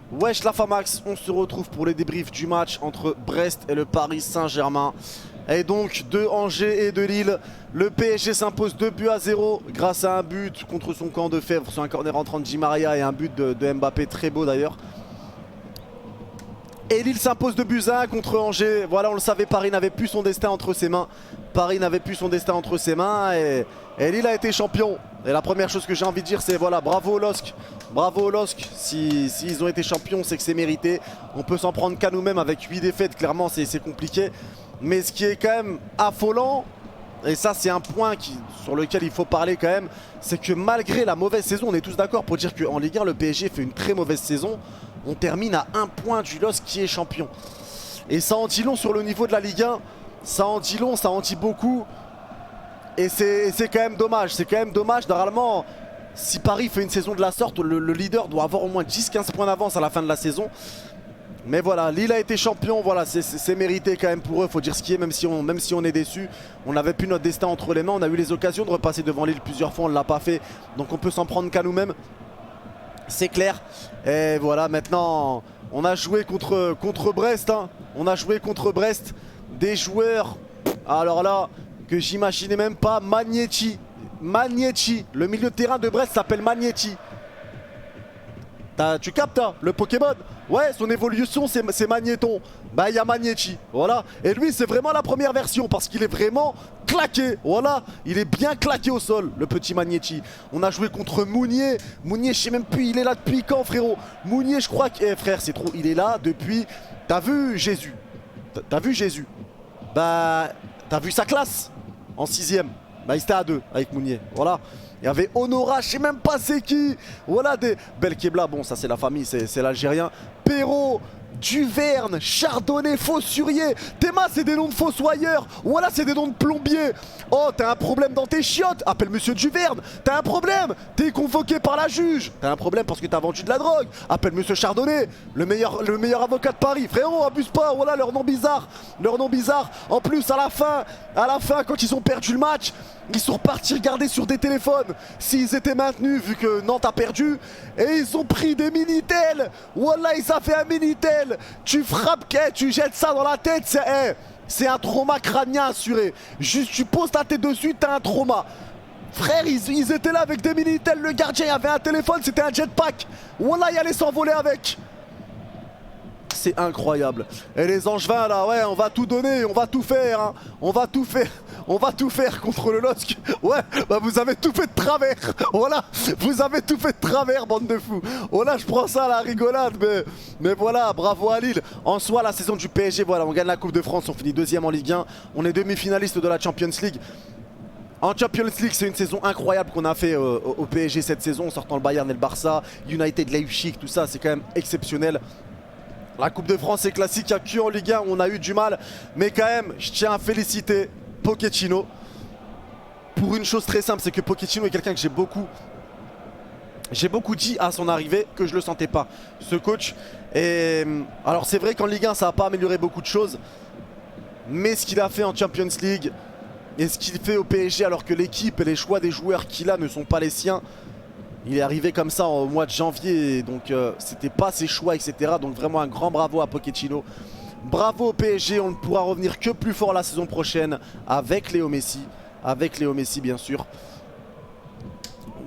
Wesh la Famax, on se retrouve pour les débriefs du match entre Brest et le Paris Saint-Germain. Et donc de Angers et de Lille, le PSG s'impose 2-0 grâce à un but contre son camp de Fèvre sur un corner entrant de Di Maria et un but de Mbappé très beau d'ailleurs. Et Lille s'impose 2-1 contre Angers. Voilà, on le savait, Paris n'avait plus son destin entre ses mains. Paris n'avait plus son destin entre ses mains et Lille a été champion. Et la première chose que j'ai envie de dire, c'est voilà, bravo au LOSC. Bravo au LOSC. S'ils ont été champions, c'est que c'est mérité. On peut s'en prendre qu'à nous-mêmes avec 8 défaites. Clairement, c'est compliqué. Mais ce qui est quand même affolant, et ça c'est un point sur lequel il faut parler quand même, c'est que malgré la mauvaise saison, on est tous d'accord pour dire qu'en Ligue 1, le PSG fait une très mauvaise saison. On termine à 1 point du LOSC qui est champion. Et ça en dit long sur le niveau de la Ligue 1. Ça en dit long, ça en dit beaucoup. Et c'est quand même dommage. C'est quand même dommage. Normalement, si Paris fait une saison de la sorte, le leader doit avoir au moins 10-15 points d'avance à la fin de la saison. Mais voilà, Lille a été champion, voilà, c'est mérité quand même pour eux, faut dire ce qui est, même si on est déçu. On n'avait plus notre destin entre les mains, on a eu les occasions de repasser devant Lille plusieurs fois, on ne l'a pas fait. Donc on peut s'en prendre qu'à nous-mêmes, c'est clair. Et voilà, maintenant, on a joué contre Brest, hein. On a joué contre Brest, des joueurs, alors là, que j'imaginais même pas, Magnetti, le milieu de terrain de Brest s'appelle Magnetti. Tu captes hein, le Pokémon? Ouais, son évolution c'est Magnéton. Bah il y a Magnetti, voilà. Et lui c'est vraiment la première version parce qu'il est vraiment claqué, voilà. Il est bien claqué au sol, le petit Magnetti. On a joué contre Mounier. Mounier je sais même plus, il est là depuis quand frérot? Mounier je crois que... Eh frère c'est trop, il est là depuis... T'as vu Jésus? T'as vu Jésus? Bah t'as vu sa classe? En 6ème. Bah il était à 2 avec Mounier, voilà. Il y avait Honora, je sais même pas c'est qui. Voilà des... Belkebla, bon ça c'est la famille, c'est l'Algérien. Perrault, Duverne, Chardonnay, Fossurier. Théma c'est des noms de fossoyeurs. Voilà c'est des noms de plombiers. Oh t'as un problème dans tes chiottes, appelle monsieur Duverne. T'as un problème, t'es convoqué par la juge. T'as un problème parce que t'as vendu de la drogue. Appelle monsieur Chardonnay, le meilleur avocat de Paris. Frérot abuse pas, voilà leur nom bizarre. Leur nom bizarre. En plus à la fin quand ils ont perdu le match, ils sont repartis regarder sur des téléphones s'ils étaient maintenus vu que Nantes a perdu. Et ils ont pris des Minitel. Wallah ils ont fait un Minitel. Tu frappes, tu jettes ça dans la tête, c'est un trauma crânien assuré. Juste tu poses ta tête dessus, t'as un trauma. Frère, ils étaient là avec des Minitel. Le gardien avait un téléphone, c'était un jetpack. Wallah il allait s'envoler avec. C'est incroyable. Et les Angevins là, ouais, on va tout donner, on va tout faire, hein. On va tout faire contre le LOSC. Ouais, bah vous avez tout fait de travers. Voilà, vous avez tout fait de travers, bande de fous. Voilà, je prends ça à la rigolade, mais voilà, bravo à Lille. En soi, la saison du PSG, voilà, on gagne la Coupe de France, on finit 2ème en Ligue 1. On est demi-finaliste de la Champions League. En Champions League, c'est une saison incroyable qu'on a fait au PSG cette saison, en sortant le Bayern et le Barça, United, Leipzig, tout ça, c'est quand même exceptionnel. La Coupe de France est classique, il n'y a qu'en Ligue 1 où on a eu du mal. Mais quand même, je tiens à féliciter Pochettino pour une chose très simple, c'est que Pochettino est quelqu'un que j'ai beaucoup dit à son arrivée que je le sentais pas, ce coach. Et alors c'est vrai qu'en Ligue 1 ça n'a pas amélioré beaucoup de choses, mais ce qu'il a fait en Champions League et ce qu'il fait au PSG alors que l'équipe et les choix des joueurs qu'il a ne sont pas les siens. Il est arrivé comme ça au mois de janvier, donc c'était pas ses choix, etc. Donc vraiment un grand bravo à Pochettino. Bravo au PSG, on ne pourra revenir que plus fort la saison prochaine avec Léo Messi. Avec Léo Messi bien sûr.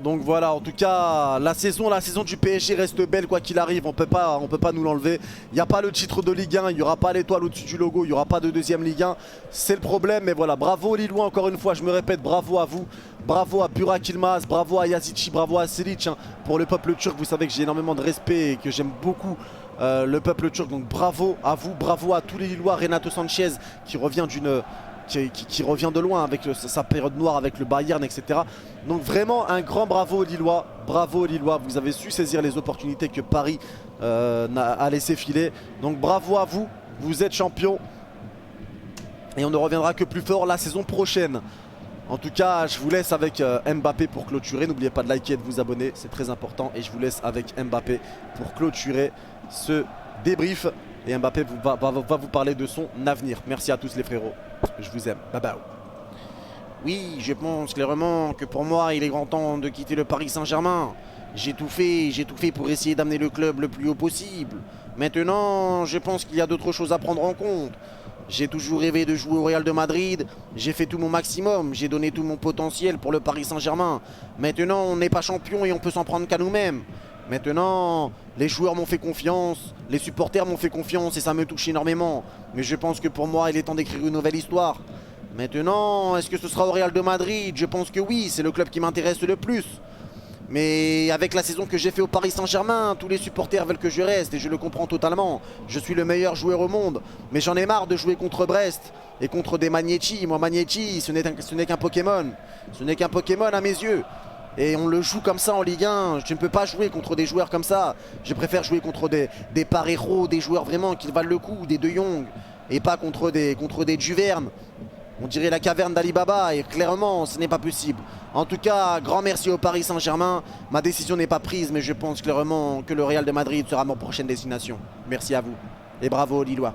Donc voilà, en tout cas, la saison du PSG reste belle quoi qu'il arrive, on peut pas nous l'enlever. Il n'y a pas le titre de Ligue 1, il n'y aura pas l'étoile au-dessus du logo, il n'y aura pas de 2ème Ligue 1. C'est le problème, mais voilà, bravo aux Lillois encore une fois, je me répète, bravo à vous. Bravo à Burak Yilmaz, bravo à Yazici, bravo à Selic. Hein. Pour le peuple turc, vous savez que j'ai énormément de respect et que j'aime beaucoup le peuple turc. Donc bravo à vous, bravo à tous les Lillois. Renato Sanchez qui revient qui revient de loin avec sa période noire avec le Bayern, etc. Donc vraiment un grand bravo aux Lillois. Bravo aux Lillois, vous avez su saisir les opportunités que Paris a laissé filer. Donc bravo à vous, vous êtes champions. Et on ne reviendra que plus fort la saison prochaine. En tout cas, je vous laisse avec Mbappé pour clôturer. N'oubliez pas de liker et de vous abonner, c'est très important. Et je vous laisse avec Mbappé pour clôturer ce débrief. Et Mbappé va vous parler de son avenir. Merci à tous les frérots, je vous aime, bye bye. Oui, je pense clairement que pour moi, il est grand temps de quitter le Paris Saint-Germain. J'ai tout fait pour essayer d'amener le club le plus haut possible. Maintenant, je pense qu'il y a d'autres choses à prendre en compte. J'ai toujours rêvé de jouer au Real de Madrid, j'ai fait tout mon maximum, j'ai donné tout mon potentiel pour le Paris Saint-Germain. Maintenant, on n'est pas champion et on peut s'en prendre qu'à nous-mêmes. Maintenant, les joueurs m'ont fait confiance, les supporters m'ont fait confiance et ça me touche énormément. Mais je pense que pour moi, il est temps d'écrire une nouvelle histoire. Maintenant, est-ce que ce sera au Real de Madrid? Je pense que oui, c'est le club qui m'intéresse le plus. Mais avec la saison que j'ai fait au Paris Saint-Germain, tous les supporters veulent que je reste et je le comprends totalement. Je suis le meilleur joueur au monde, mais j'en ai marre de jouer contre Brest et contre des Magnetti. Moi, Magnetti, ce n'est qu'un Pokémon. Ce n'est qu'un Pokémon à mes yeux. Et on le joue comme ça en Ligue 1. Je ne peux pas jouer contre des joueurs comme ça. Je préfère jouer contre des Parejo, des joueurs vraiment qui valent le coup, des De Jong, et pas contre des Duverne. On dirait la caverne d'Ali Baba et clairement ce n'est pas possible. En tout cas, grand merci au Paris Saint-Germain. Ma décision n'est pas prise mais je pense clairement que le Real de Madrid sera ma prochaine destination. Merci à vous et bravo aux Lillois.